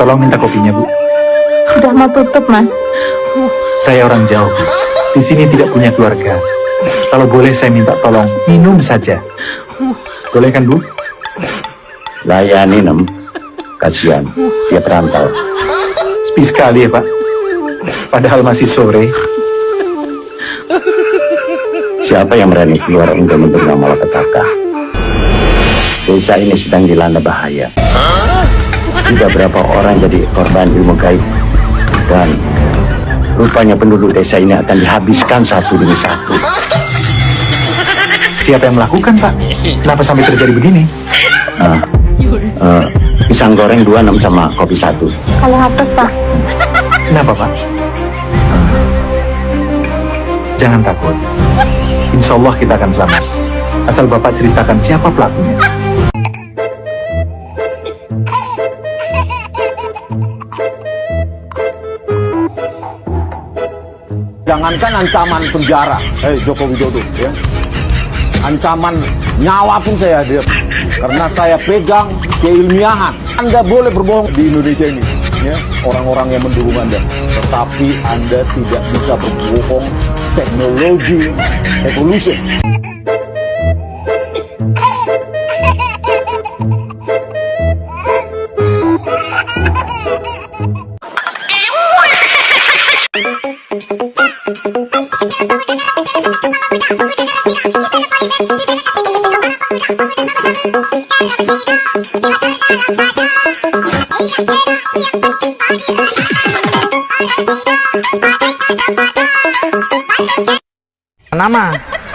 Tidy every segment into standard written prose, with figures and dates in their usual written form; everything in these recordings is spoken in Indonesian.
Tolong minta kopinya, Bu. Sudah mau tutup, Mas. Saya orang jauh. Di sini tidak punya keluarga. Kalau boleh saya minta tolong minum saja. Boleh kan, Bu? Layani, Nem. Kasihan, dia perantau. Sepi sekali ya, Pak. Padahal masih sore. Siapa yang berani keluar untuk menerima malapetaka? Desa ini sedang dilanda bahaya. Sudah berapa orang jadi korban ilmu gaib. Dan rupanya penduduk desa ini akan dihabiskan satu demi satu. Siapa yang melakukan, Pak? Kenapa sampai terjadi begini? Pisang goreng 2, Nem, sama kopi 1. Kalau hapus, Pak. Kenapa, Pak? Jangan takut. Insya Allah kita akan selamat. Asal Bapak ceritakan siapa pelakunya. Jangankan ancaman penjara, Joko Widodo, ya. Ancaman nyawa pun saya hadir. Karena saya pegang keilmiahan. Anda boleh berbohong di Indonesia ini, ya, orang-orang yang mendukung Anda. Tetapi Anda tidak bisa berbohong teknologi evolution.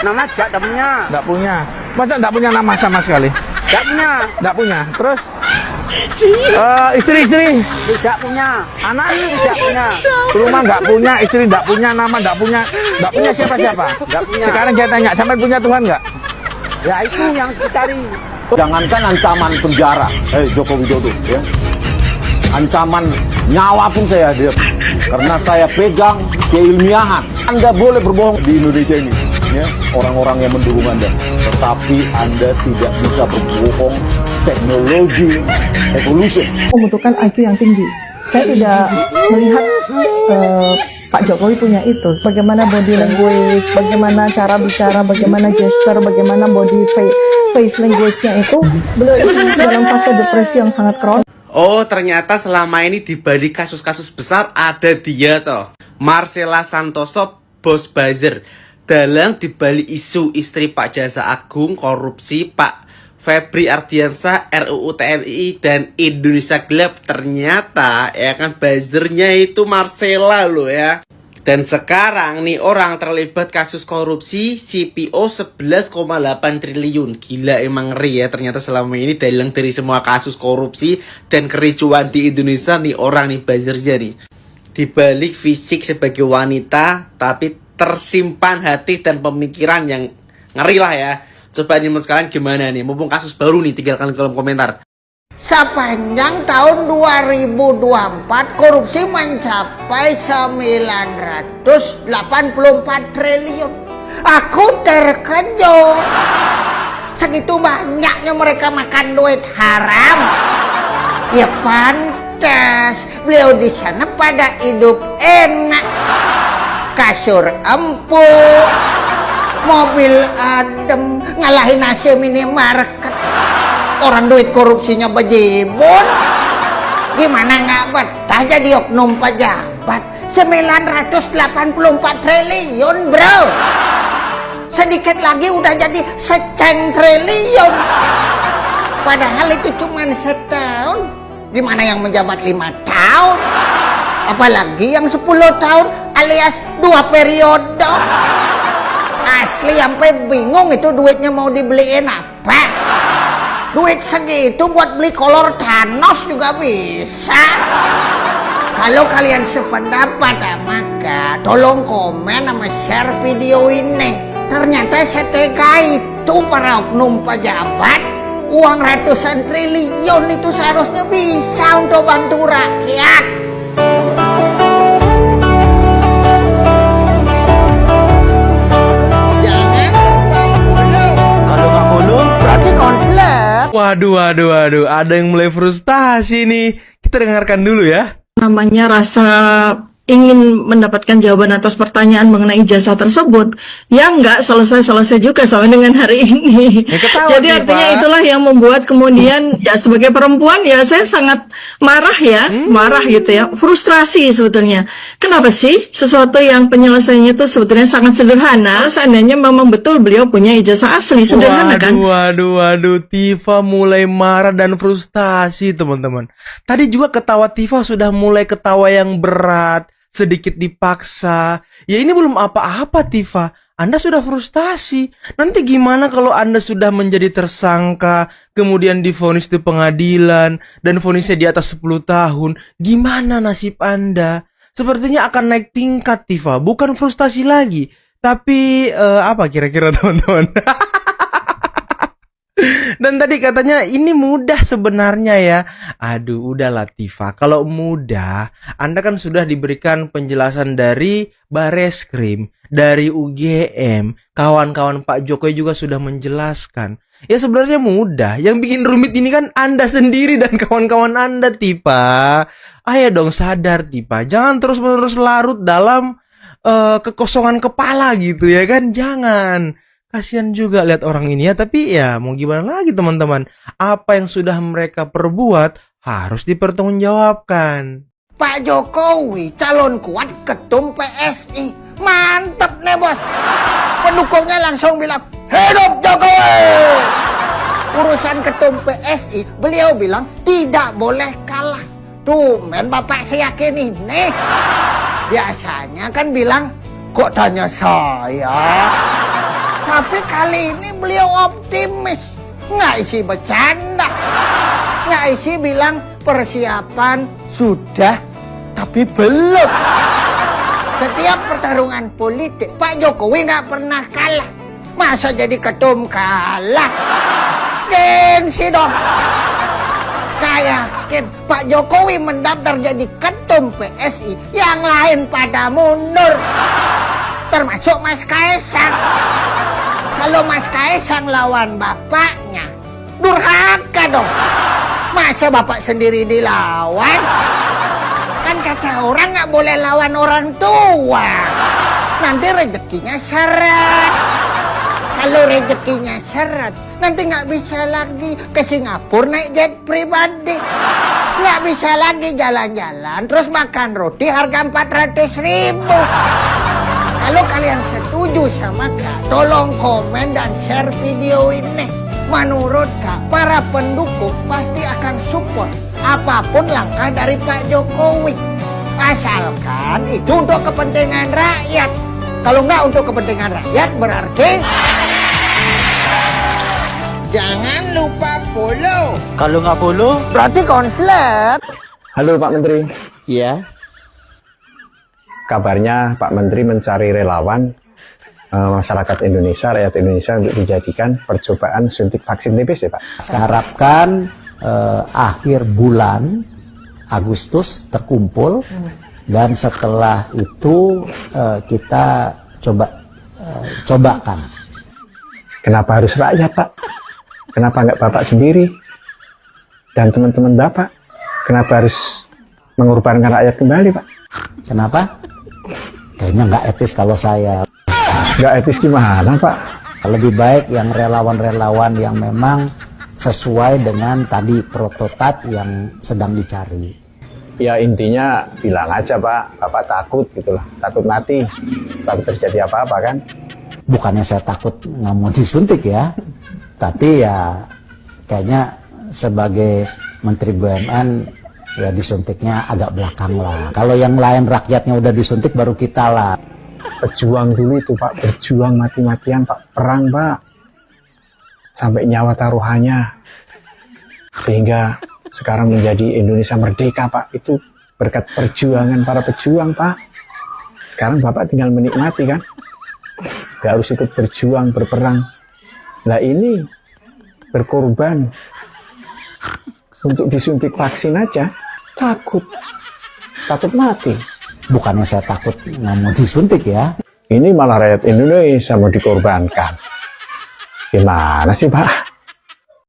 Nama tidak punya. Nggak punya. Masa nggak punya nama sama sekali? Tidak punya. Nggak punya. Terus? Istri. Tidak punya. Anak? Tidak punya. Rumah nggak punya, istri nggak punya, nama nggak punya siapa-siapa? Nggak punya. Sekarang saya tanya, sampai punya Tuhan nggak? Ya itu yang dicari. Jangankan ancaman penjara, Joko Widodo, ya. Ancaman nyawa pun saya hadir. Karena saya pegang keilmiahan. Anda boleh berbohong di Indonesia ini, ya, orang-orang yang mendukung Anda. Tetapi Anda tidak bisa berbohong teknologi evolution. Membutuhkan IQ yang tinggi. Saya tidak melihat Pak Jokowi punya itu. Bagaimana body language, bagaimana cara bicara, bagaimana gesture, bagaimana body face language-nya itu. Beliau itu dalam fase depresi yang sangat kronis. Oh, ternyata selama ini di balik kasus-kasus besar ada dia toh. Marcella Santoso, bos buzzer. Dalang di balik isu istri Pak Jaksa Agung, korupsi Pak Febri Ardiansyah, RUU TNI, dan Indonesia Gelap. Ternyata ya kan buzzernya itu Marcella loh ya. Dan sekarang nih orang terlibat kasus korupsi CPO 11,8 triliun. Gila, emang ngeri ya. Ternyata selama ini dalang dari semua kasus korupsi dan kericuan di Indonesia nih orang nih buzzernya nih. Di balik fisik sebagai wanita tapi tersimpan hati dan pemikiran yang ngeri lah ya. Coba nih menurut kalian gimana nih? Mumpung kasus baru nih, tinggalkan di kolom komentar. Sepanjang tahun 2024 korupsi mencapai 984 triliun. Aku terkejut. Segitu banyaknya mereka makan duit haram. Ya pantas beliau di sana pada hidup enak. Kasur empuk, mobil adem, ngalahin AC minimarket. Orang duit korupsinya bejibun. Gimana nggak betah jadi oknum pejabat? 984 triliun bro. Sedikit lagi udah jadi seceng triliun. Padahal itu cuma setahun. Gimana yang menjabat 5 tahun? Apalagi yang 10 tahun alias 2 periode. Asli sampai bingung itu duitnya mau dibeliin apa. Duit segitu buat beli kolor Thanos juga bisa. Kalau kalian sependapat, maka tolong komen sama share video ini. Ternyata setega itu para oknum pejabat. Uang ratusan triliun itu seharusnya bisa untuk bantu rakyat. Jangan lupa follow. Kalau nggak follow berarti konselor. Waduh, ada yang mulai frustasi nih. Kita kita dengarkan dulu ya. Namanya rasa ingin mendapatkan jawaban atas pertanyaan mengenai ijazah tersebut, ya nggak selesai-selesai juga sampai dengan hari ini. Jadi artinya itulah yang membuat kemudian ya sebagai perempuan ya saya sangat marah ya, marah gitu ya, frustrasi sebetulnya. Kenapa sih sesuatu yang penyelesaiannya itu sebetulnya sangat sederhana, seandainya memang betul beliau punya ijazah asli, sederhana kan? Waduh, Tifa mulai marah dan frustasi teman-teman. Tadi juga ketawa Tifa sudah mulai ketawa yang berat, sedikit dipaksa. Ya ini belum apa-apa Tifa, Anda sudah frustasi. Nanti gimana kalau Anda sudah menjadi tersangka, kemudian divonis di pengadilan, dan vonisnya di atas 10 tahun. Gimana nasib Anda? Sepertinya akan naik tingkat Tifa, bukan frustasi lagi. Tapi apa kira-kira teman-teman? Dan tadi katanya ini mudah sebenarnya ya. Aduh, udahlah Tifa. Kalau mudah, Anda kan sudah diberikan penjelasan dari Bareskrim, dari UGM, kawan-kawan Pak Jokowi juga sudah menjelaskan. Ya sebenarnya mudah. Yang bikin rumit ini kan Anda sendiri dan kawan-kawan Anda, Tifa. Ayo dong sadar, Tifa. Jangan terus-menerus larut dalam kekosongan kepala gitu ya kan. Jangan. Kasihan juga lihat orang ini ya, tapi ya mau gimana lagi teman-teman. Apa yang sudah mereka perbuat harus dipertanggungjawabkan. Pak Jokowi calon kuat ketum PSI. Mantep nih bos. Pendukungnya langsung bilang, hidup Jokowi. Urusan ketum PSI, beliau bilang tidak boleh kalah. Tuh men bapak saya yakin ini. Biasanya kan bilang, kok tanya saya? Tapi kali ini beliau optimis. Nggak isi bercanda. Nggak isi bilang persiapan sudah, tapi belum. Setiap pertarungan politik, Pak Jokowi nggak pernah kalah. Masa jadi ketum kalah? Gengsi dong. Saya yakin Pak Jokowi mendaftar jadi ketum PSI, yang lain pada mundur. Termasuk Mas Kaisang. Kalau Mas Kaisang lawan bapaknya, durhaka dong. Masa bapak sendiri dilawan? Kan kata orang nggak boleh lawan orang tua. Nanti rezekinya syarat. Kalau rezekinya syarat, nanti nggak bisa lagi ke Singapura naik jet pribadi. Nggak bisa lagi jalan-jalan terus makan roti harga 400.000. Kalau kalian setuju sama Kak, tolong komen dan share video ini. Menurut Kak, para pendukung pasti akan support apapun langkah dari Pak Jokowi. Asalkan itu untuk kepentingan rakyat. Kalau nggak untuk kepentingan rakyat berarti jangan lupa follow. Kalau nggak follow, Berarti konslet. Halo Pak Menteri. ya. Kabarnya Pak Menteri mencari relawan masyarakat Indonesia, rakyat Indonesia untuk dijadikan percobaan suntik vaksin TBC, Pak. Saya harapkan akhir bulan Agustus terkumpul dan setelah itu kita cobakan. Kenapa harus rakyat, Pak? Kenapa nggak Bapak sendiri dan teman-teman Bapak? Kenapa harus mengorbankan rakyat kembali, Pak? Kenapa? Kayaknya nggak etis kalau saya. Nggak etis gimana, Pak? Lebih baik yang relawan-relawan yang memang sesuai dengan tadi prototipe yang sedang dicari. Ya intinya bilang aja, Pak, Bapak takut gitulah, takut mati, takut terjadi apa-apa kan? Bukannya saya takut nggak mau disuntik ya, tapi ya kayaknya sebagai Menteri BUMN ya disuntiknya agak belakang lah. Kalau yang lain rakyatnya udah disuntik baru kita lah. Berjuang dulu itu, Pak, berjuang mati-matian, Pak, perang, Pak, sampai nyawa taruhannya, sehingga sekarang menjadi Indonesia merdeka, Pak. Itu berkat perjuangan para pejuang, Pak. Sekarang Bapak tinggal menikmati kan, nggak harus ikut berjuang, berperang. Nah ini berkorban untuk disuntik vaksin aja, takut mati. Bukannya saya takut nggak mau disuntik ya. Ini malah rakyat Indonesia mau dikorbankan. Gimana sih, Pak?